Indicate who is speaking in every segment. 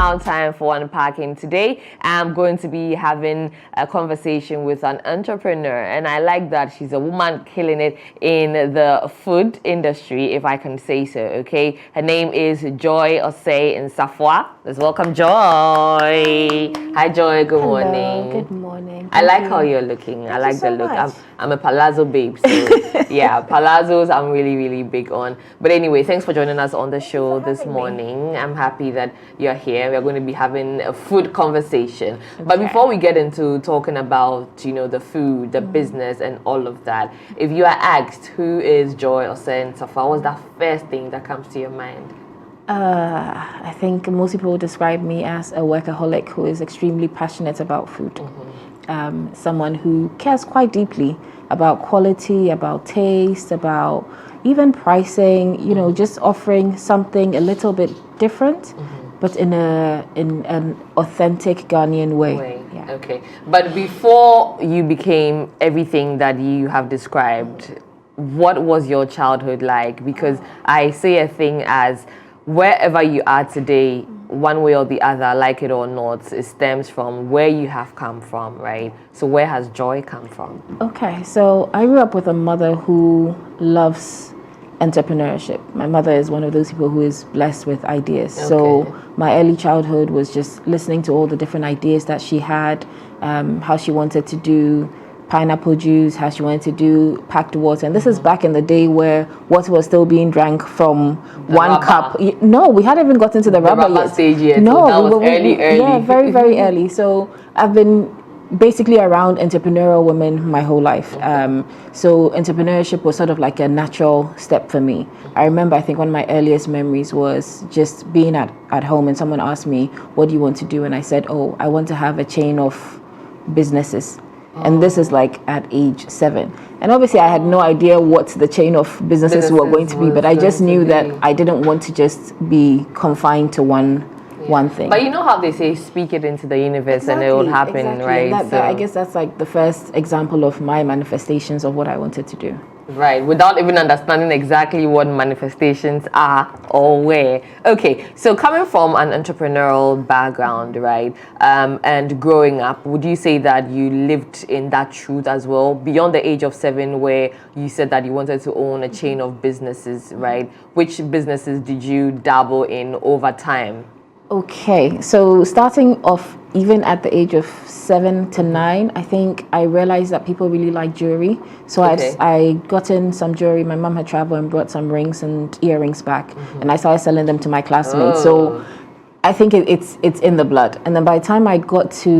Speaker 1: now time for unpacking. Today, I'm going to be having a conversation with an entrepreneur, and I like that she's a woman killing it in the food industry, if I can say so. Okay, her name is Joy Osei-Nsafoah. Let's welcome Joy. Hi, Joy. Good morning.
Speaker 2: Good morning.
Speaker 1: I like how you're looking. I like the look. I'm a palazzo babe, so yeah, palazzos I'm really big on. But anyway, thanks for joining us on the show this morning. I'm happy that you're here. We're going to be having a food conversation. Okay. But before we get into talking about, the food, the business and all of that, if you are asked who is Joy Osei-Nsafoah, what's that first thing that comes to your mind?
Speaker 2: I think most people describe me as a workaholic who is extremely passionate about food. Someone who cares quite deeply about quality, about taste, about even pricing, just offering something a little bit different, but in an authentic Ghanaian way.
Speaker 1: Yeah. Okay. But before you became everything that you have described, what was your childhood like? Because I say a thing as wherever you are today, one way or the other, like it or not, it stems from where you have come from, right? So where has Joy come from?
Speaker 2: Okay, so I grew up with a mother who loves entrepreneurship. My mother is one of those people who is blessed with ideas. Okay. So my early childhood was just listening to all the different ideas that she had, how she wanted to do pineapple juice, how she wanted to do packed water. And this is back in the day where water was still being drank from one cup. No, we hadn't even gotten to the rubber yet.
Speaker 1: Stage yet.
Speaker 2: No,
Speaker 1: so that was early.
Speaker 2: Yeah, very early. So I've been basically around entrepreneurial women my whole life. So entrepreneurship was sort of like a natural step for me. I remember, I think one of my earliest memories was just being at home and someone asked me, what do you want to do? And I said, I want to have a chain of businesses. And this is like at age 7. And obviously I had no idea what the chain of businesses were going to be, but I just knew that I didn't want to just be confined to one thing.
Speaker 1: But you know how they say, speak it into the universe and it will happen, right?
Speaker 2: I guess that's like the first example of my manifestations of what I wanted to do.
Speaker 1: Right, without even understanding exactly what manifestations are or where. Okay, so coming from an entrepreneurial background, right, and growing up, would you say that you lived in that truth as well, beyond the age of 7, where you said that you wanted to own a chain of businesses, right? Which businesses did you dabble in over time?
Speaker 2: Okay, so starting off, even at the age of 7 to 9, I think I realized that people really like jewelry. So I got in some jewelry. My mom had traveled and brought some rings and earrings back, and I started selling them to my classmates. So I think it's in the blood. And then by the time I got to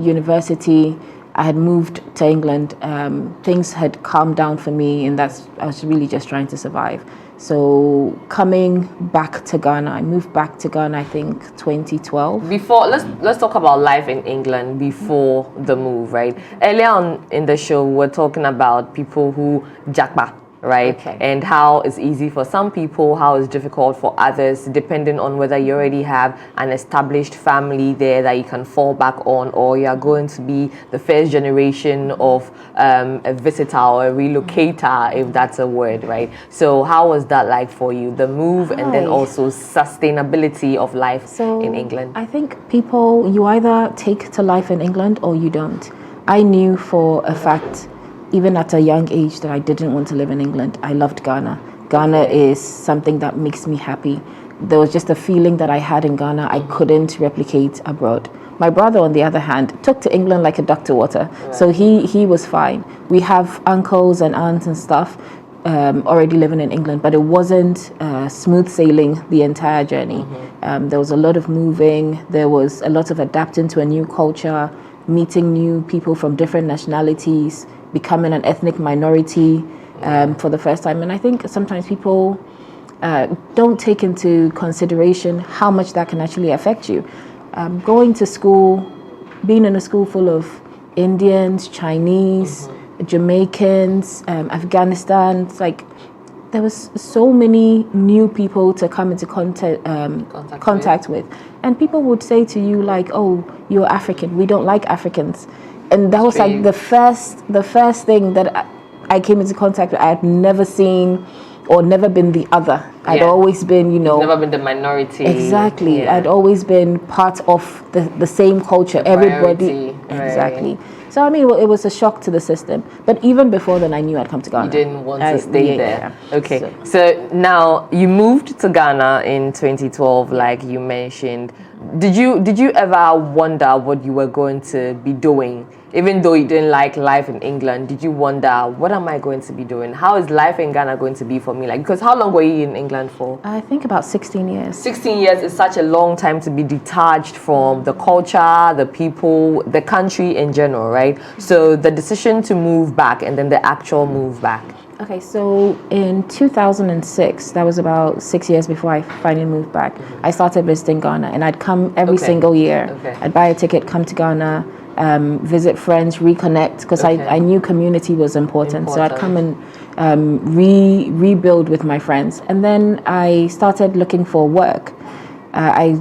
Speaker 2: university, I had moved to England. Things had calmed down for me, and I was really just trying to survive. So coming back to Ghana, I moved back to Ghana, I think 2012.
Speaker 1: Before, let's talk about life in England before the move, right? Earlier on in the show, we're talking about people who jackpot, right? Okay. And how it's easy for some people, how it's difficult for others, depending on whether you already have an established family there that you can fall back on, or you're going to be the first generation of a visitor or a relocator, if that's a word, right? So how was that like for you, the move and then also sustainability of life in England?
Speaker 2: I think you either take to life in England or you don't. I knew for a fact, even at a young age, that I didn't want to live in England. I loved Ghana. Ghana is something that makes me happy. There was just a feeling that I had in Ghana I couldn't replicate abroad. My brother, on the other hand, took to England like a duck to water. Right. So he was fine. We have uncles and aunts and stuff already living in England, but it wasn't smooth sailing the entire journey. There was a lot of moving. There was a lot of adapting to a new culture, meeting new people from different nationalities, becoming an ethnic minority for the first time. And I think sometimes people don't take into consideration how much that can actually affect you. Going to school, being in a school full of Indians, Chinese, Jamaicans, Afghanistan, it's like there was so many new people to come into contact with. And people would say to you like, oh, you're African, we don't like Africans. And that was like the first thing that I came into contact with. I had never seen or never been the other. I'd always been,
Speaker 1: never been the minority.
Speaker 2: Exactly. I'd always been part of the same culture. Everybody. Exactly.
Speaker 1: Right.
Speaker 2: So I mean, it was a shock to the system. But even before then, I knew I'd come to Ghana.
Speaker 1: You didn't want to stay there.
Speaker 2: Yeah.
Speaker 1: Okay. So now you moved to Ghana in 2012, like you mentioned. Did you ever wonder what you were going to be doing? Even though you didn't like life in England, did you wonder, what am I going to be doing? How is life in Ghana going to be for me? Like, because how long were you in England for?
Speaker 2: I think about 16 years.
Speaker 1: 16 years is such a long time to be detached from the culture, the people, the country in general, right? So the decision to move back and then the actual move back.
Speaker 2: Okay, so in 2006, that was about 6 years before I finally moved back, I started visiting Ghana, and I'd come every single year. I'd buy a ticket, come to Ghana, visit friends, reconnect, because I knew community was important. So I'd come and rebuild with my friends. And then I started looking for work. I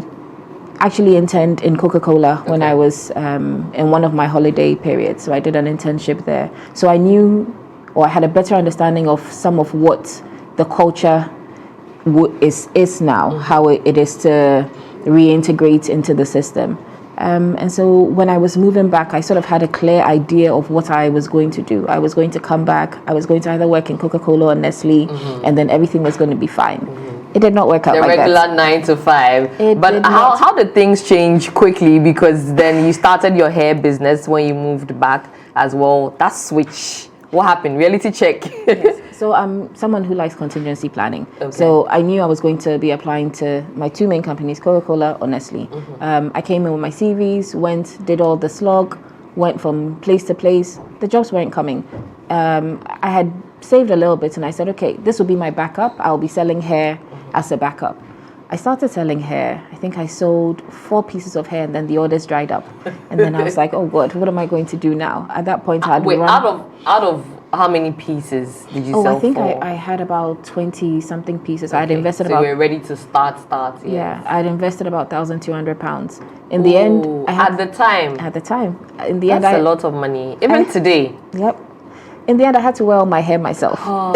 Speaker 2: actually interned in Coca-Cola when I was in one of my holiday periods. So I did an internship there. So I knew, or I had a better understanding of some of what the culture is now, how it is to reintegrate into the system. And so when I was moving back, I sort of had a clear idea of what I was going to do. I was going to come back. I was going to either work in Coca-Cola or Nestle, and then everything was going to be fine. It did not work out like that. The
Speaker 1: regular 9 to 5. But how did things change quickly? Because then you started your hair business when you moved back as well. That switch. What happened? Reality check.
Speaker 2: Yes. So I'm someone who likes contingency planning. So I knew I was going to be applying to my two main companies, Coca-Cola or Nestle. I came in with my CVs, did all the slog, went from place to place. The jobs weren't coming. I had saved a little bit and I said, okay, this will be my backup. I'll be selling hair as a backup. I started selling hair. I think I sold 4 pieces of hair and then the orders dried up. And then I was like, oh God, what am I going to do now? At that point, I had
Speaker 1: out of how many pieces did you sell?
Speaker 2: I think I had about 20 something pieces. I had invested
Speaker 1: about... So you were ready to start.
Speaker 2: Yeah, I had invested about £1,200. In the end...
Speaker 1: At the time?
Speaker 2: At the time. In the end,
Speaker 1: that's a lot of money. Even today?
Speaker 2: Yep. In the end, I had to wear all my hair myself.
Speaker 1: Oh,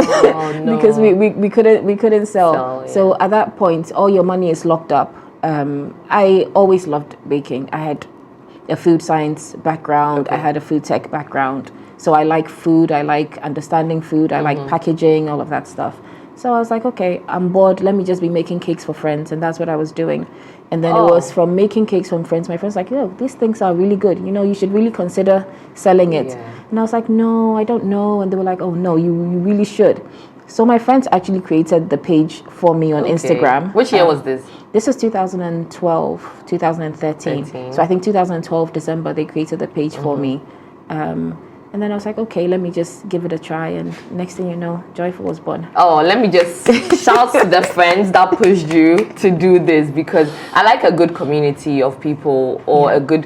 Speaker 1: no.
Speaker 2: Because we couldn't sell. So at that point, all your money is locked up. I always loved baking. I had a food science background. I had a food tech background. So I like food. I like understanding food. I like packaging, all of that stuff. So I was like, okay, I'm bored. Let me just be making cakes for friends. And that's what I was doing. And then it was from making cakes from friends. My friends were like, yo, these things are really good. You should really consider selling it. Yeah. And I was like, no, I don't know. And they were like, oh, no, you really should. So my friends actually created the page for me on Instagram.
Speaker 1: Which year was this?
Speaker 2: This was 2012, 2013. So I think 2012, December, they created the page for me. And then I was like, okay, let me just give it a try. And next thing you know, Joyful was born. Oh,
Speaker 1: let me just shout to the friends that pushed you to do this, because I like a good community of people, or a good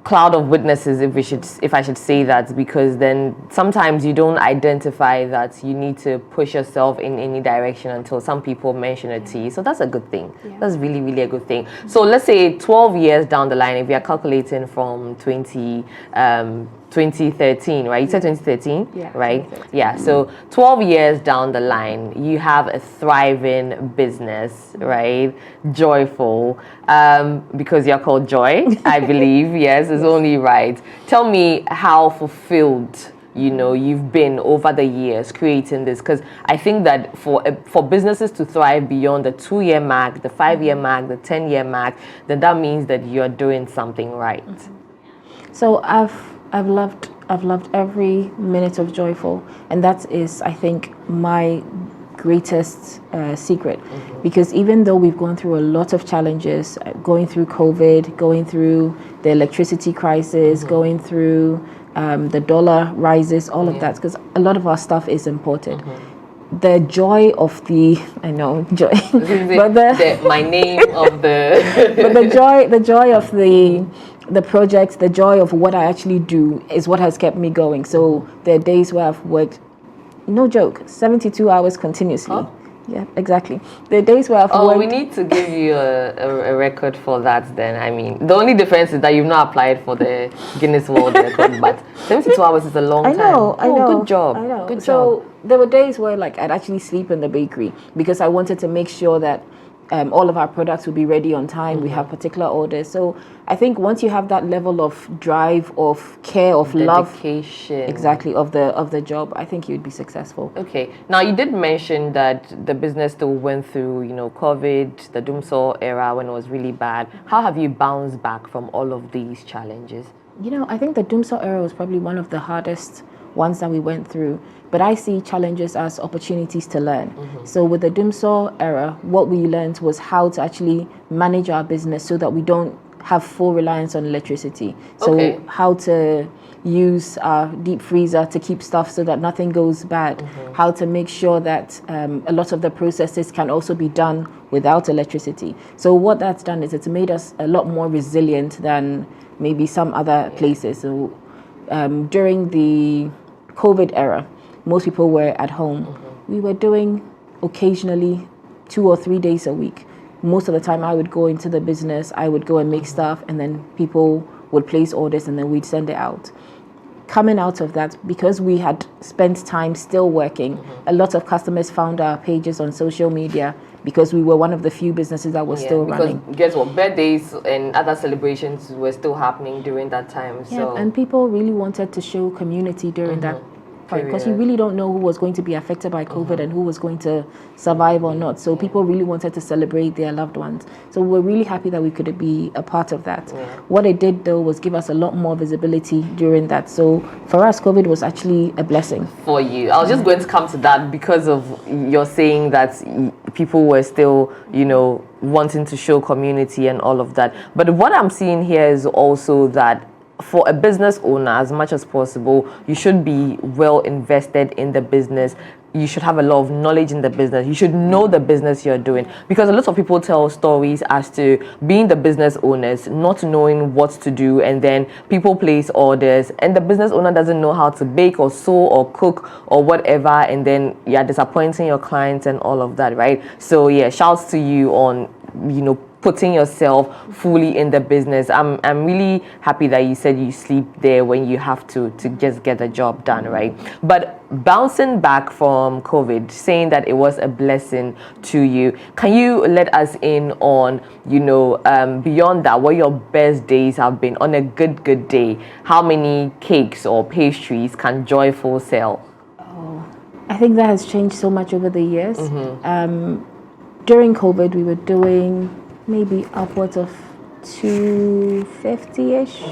Speaker 1: cloud of witnesses, if I should say that, because then sometimes you don't identify that you need to push yourself in any direction until some people mention it to you. So that's a good thing. That's really, really a good thing. So let's say 12 years down the line, if we are calculating from 2013, right? You said 2013, right? 2013. Yeah. So 12 years down the line, you have a thriving business, right? Joyful, because you're called Joy, I believe. Yes, it's only right. Tell me how fulfilled you've been over the years creating this, because I think that for businesses to thrive beyond the 2-year mark, the 5-year mark, the 10-year mark, then that means that you're doing something right.
Speaker 2: So I've loved every minute of Joyful, and that is, I think, my greatest secret, because even though we've gone through a lot of challenges, going through COVID, going through the electricity crisis, going through the dollar rises, all of that, because a lot of our stuff is imported. The joy of my name of the but the joy of the projects, the joy of what I actually do is what has kept me going. So there are days where I've worked, no joke, 72 hours continuously. Yeah, exactly. The days where I've
Speaker 1: we need to give you a record for that then. I mean, the only difference is that you've not applied for the Guinness World Record, but 72 hours is a long time.
Speaker 2: I know.
Speaker 1: Good job.
Speaker 2: I know.
Speaker 1: Good
Speaker 2: So
Speaker 1: job.
Speaker 2: there were days where like I'd actually sleep in the bakery because I wanted to make sure that all of our products would be ready on time. We have particular orders. So I think once you have that level of drive, of care, of
Speaker 1: Dedication.
Speaker 2: love, exactly, of the job, I think you'd be successful.
Speaker 1: Okay. Now you did mention that the business still went through, COVID, the doomsaw era when it was really bad. How have you bounced back from all of these challenges?
Speaker 2: I think the doomsaw era was probably one of the hardest ones that we went through. But I see challenges as opportunities to learn. So with the doomsaw era, what we learned was how to actually manage our business so that we don't have full reliance on electricity. So how to use our deep freezer to keep stuff so that nothing goes bad. How to make sure that a lot of the processes can also be done without electricity. So what that's done is it's made us a lot more resilient than maybe some other places. So during the COVID era, most people were at home. We were doing occasionally 2 or 3 days a week. Most of the time I would go into the business, I would go and make stuff, and then people would place orders and then we'd send it out. Coming out of that, because we had spent time still working, a lot of customers found our pages on social media because we were one of the few businesses that was still running.
Speaker 1: Because guess what? Birthdays and other celebrations were still happening during that time. So
Speaker 2: And people really wanted to show community during that point because you really don't know who was going to be affected by COVID and who was going to survive or not. So people really wanted to celebrate their loved ones. So we're really happy that we could be a part of that. What it did though was give us a lot more visibility during that. So for us, COVID was actually a blessing.
Speaker 1: For you, I was just going to come to that because of your saying that people were still, wanting to show community and all of that. But what I'm seeing here is also that for a business owner, as much as possible, you should be well invested in the business. You should have a lot of knowledge in the business. You should know the business you're doing, because a lot of people tell stories as to being the business owners, not knowing what to do, and then people place orders and the business owner doesn't know how to bake or sew or cook or whatever, and then you're disappointing your clients and all of that, right? So yeah, shouts to you on, putting yourself fully in the business. I'm really happy that you said you sleep there when you have to just get the job done, right? But bouncing back from COVID, saying that it was a blessing to you, can you let us in on, beyond that, what your best days have been on a good day? How many cakes or pastries can Joyful sell?
Speaker 2: I think that has changed so much over the years. During COVID, we were doing maybe upwards of 250-ish.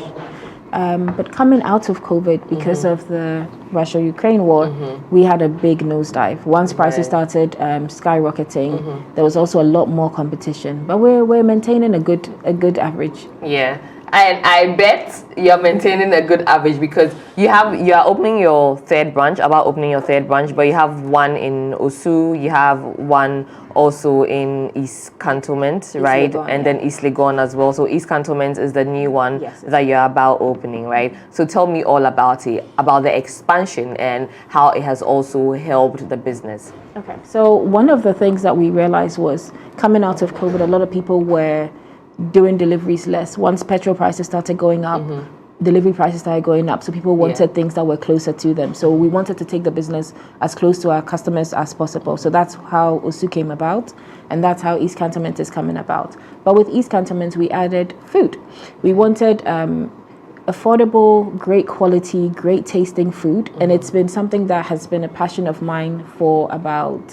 Speaker 2: But coming out of COVID, because of the Russia-Ukraine war, we had a big nosedive. Once prices started skyrocketing, there was also a lot more competition. But we're maintaining a good average.
Speaker 1: Yeah. And I bet you're maintaining a good average because you are opening your third branch, but you have one in Osu, you have one also in East Cantonment, right?
Speaker 2: Legon,
Speaker 1: and then East Legon as well. So East Cantonment is the new one that you're about opening, right? So tell me all about it, about the expansion and how it has also helped the business.
Speaker 2: Okay. So one of the things that we realized was coming out of COVID, a lot of people were doing deliveries less. Once petrol prices started going up, delivery prices started going up. So people wanted things that were closer to them. So we wanted to take the business as close to our customers as possible. So that's how Osu came about. And that's how East Cantonment is coming about. But with East Cantonment, we added food. We wanted affordable, great quality, great tasting food. And it's been something that has been a passion of mine for about,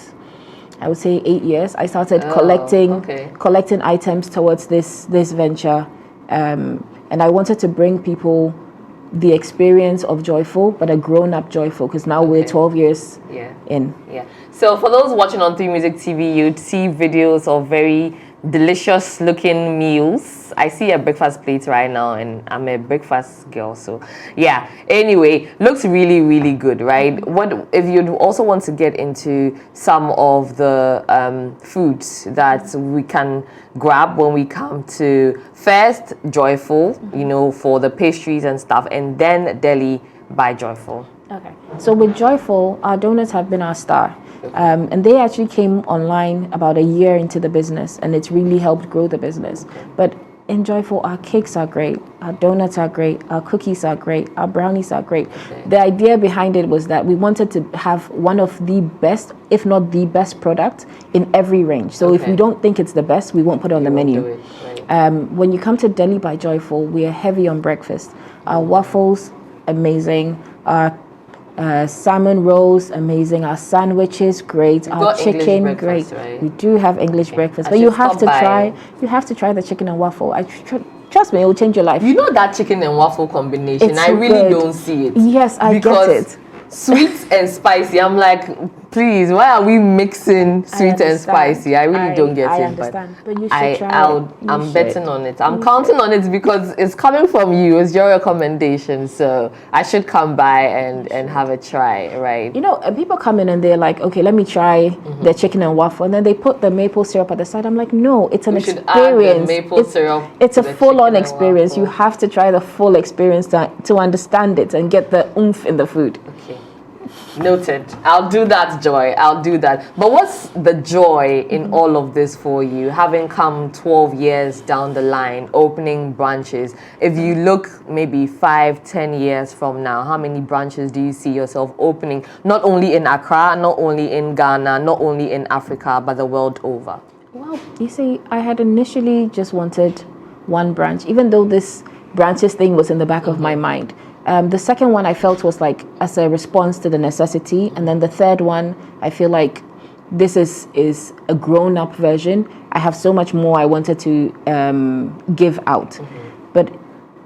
Speaker 2: I would say, 8 years. I started collecting items towards this venture, and I wanted to bring people the experience of Joyful, but a grown-up Joyful, because now we're 12 years in.
Speaker 1: Yeah. So for those watching on 3 Music TV, you'd see videos of very delicious looking meals. I see a breakfast plate right now and I'm a breakfast girl, so yeah. Anyway, looks really, really good, right? What if you'd also want to get into some of the foods that we can grab when we come to first Joyful, for the pastries and stuff, and then Deli by Joyful?
Speaker 2: Okay. So with Joyful, our donuts have been our star. And they actually came online about a year into the business, and it's really helped grow the business. But in Joyful, our cakes are great, our donuts are great, our cookies are great, our brownies are great. Okay. The idea behind it was that we wanted to have one of the best, if not the best product in every range. So if we don't think it's the best, we won't put it on the menu. Right. When you come to Deli by Joyful, we are heavy on breakfast. Our waffles, amazing. Our salmon rolls, amazing. Our sandwiches, great. Our chicken, great. Right? We do have English breakfast, but you have to try. You have to try the chicken and waffle. Trust me, it will change your life.
Speaker 1: You know that chicken and waffle combination?
Speaker 2: It's
Speaker 1: I really don't see it.
Speaker 2: Yes, I get it.
Speaker 1: Sweet and spicy. I'm like, please, why are we mixing sweet and spicy? I really don't get it.
Speaker 2: I understand, but you should try it.
Speaker 1: I'm betting on it. I'm counting on it because it's coming from you. It's your recommendation, so I should come by and have a try, right?
Speaker 2: You know, people come in and they're like, okay, let me try the chicken and waffle, and then they put the maple syrup at the side. I'm like, no, it's an experience.
Speaker 1: Add the maple syrup.
Speaker 2: It's a full-on experience. You have to try the full experience to understand it and get the oomph in the food.
Speaker 1: Okay. Noted. I'll do that, Joy. I'll do that. But what's the joy in all of this for you, having come 12 years down the line, opening branches? If you look maybe 5-10 years from now, how many branches do you see yourself opening? Not only in Accra, not only in Ghana, not only in Africa, but the world over.
Speaker 2: Well, you see, I had initially just wanted one branch, even though this branches thing was in the back of my mind. The second one I felt was like as a response to the necessity, and then the third one I feel like this is a grown-up version. I have so much more I wanted to give out. But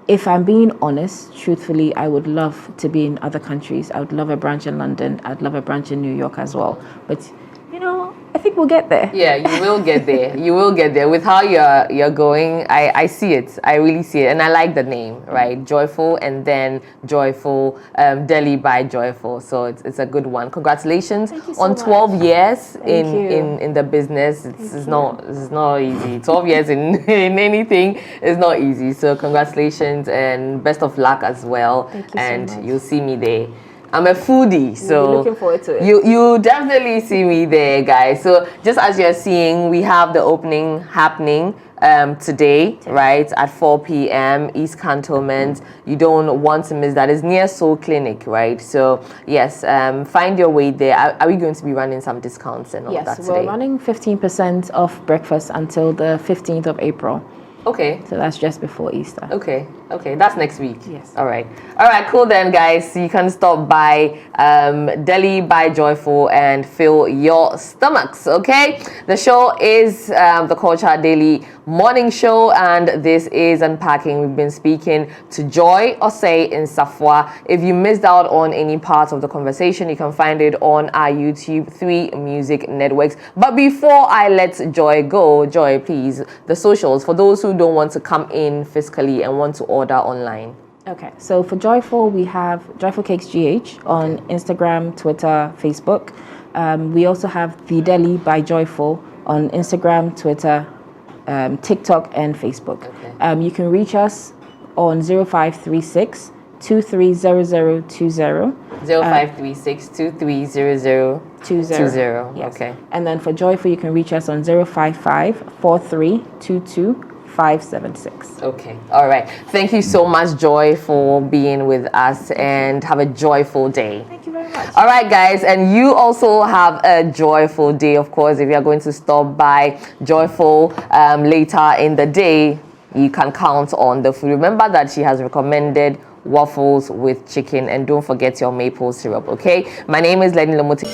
Speaker 2: if I'm being honest, truthfully, I would love to be in other countries. I would love a branch in London. I'd love a branch in New York as well. But you know, I think we'll get there.
Speaker 1: Yeah, you will get there. You will get there. With how you're going, I see it. I really see it. And I like the name, right? Joyful, and then Joyful Deli by Joyful. So it's a good one. Congratulations on 12 years in the business. It's not easy. 12 years in anything is not easy. So congratulations and best of luck as well.
Speaker 2: Thank you so much.
Speaker 1: You'll see me there. I'm a foodie, so
Speaker 2: looking forward to it.
Speaker 1: You definitely see me there, guys. So just as you're seeing, we have the opening happening today, right, at 4 p.m. East Cantonment. You don't want to miss that. It's near Soul Clinic, right? So yes, find your way there. Are we going to be running some discounts and all that today?
Speaker 2: Yes, we're running 15% off breakfast until the 15th of April.
Speaker 1: Okay.
Speaker 2: So that's just before Easter.
Speaker 1: Okay. That's next week.
Speaker 2: Yes.
Speaker 1: All right, cool then, guys. So you can stop by Deli by Joyful and fill your stomachs, okay? The show is the Culture Daily Morning Show, and this is Unpacking. We've been speaking to Joy Osei-Nsafoah. If you missed out on any part of the conversation, you can find it on our YouTube 3 Music Networks. But before I let Joy go, Joy, please, the socials for those who don't want to come in physically and want to order online.
Speaker 2: Okay, so for Joyful, we have Joyful Cakes GH on Instagram, Twitter, Facebook. We also have The Deli by Joyful on Instagram, Twitter, TikTok, and Facebook. Okay. You can reach us on 0536 230020.
Speaker 1: 0536 230020.
Speaker 2: Yes.
Speaker 1: Okay.
Speaker 2: And then for Joyful, you can reach us on 055 4322 576.
Speaker 1: Okay. All right. Thank you so much, Joy, for being with us, and have a joyful day.
Speaker 2: Thank you very much.
Speaker 1: All right, guys. And you also have a joyful day, of course. If you are going to stop by Joyful later in the day, you can count on the food. Remember that she has recommended waffles with chicken, and don't forget your maple syrup, okay? My name is Lenny Lamuti.